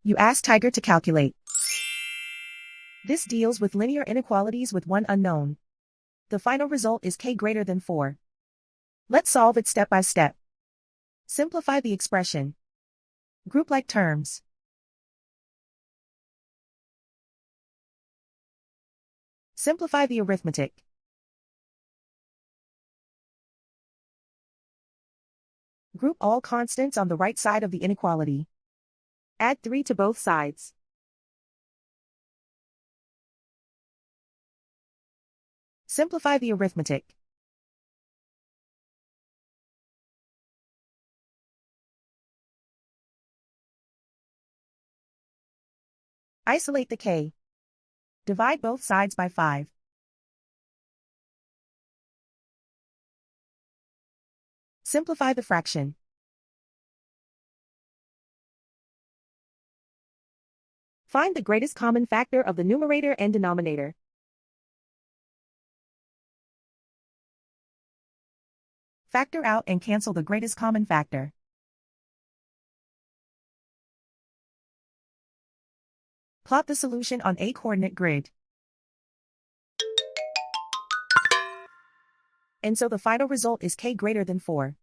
You ask Tiger to calculate. This deals with linear inequalities with one unknown. The final result is k greater than 4. Let's solve it step by step. Simplify the expression. Group like terms. Simplify the arithmetic. Group all constants on the right side of the inequality. Add 3 to both sides. Simplify the arithmetic. Isolate the k. Divide both sides by 5. Simplify the fraction. Find the greatest common factor of the numerator and denominator. Factor out and cancel the greatest common factor. Plot the solution on a coordinate grid. And so the final result is k greater than 4.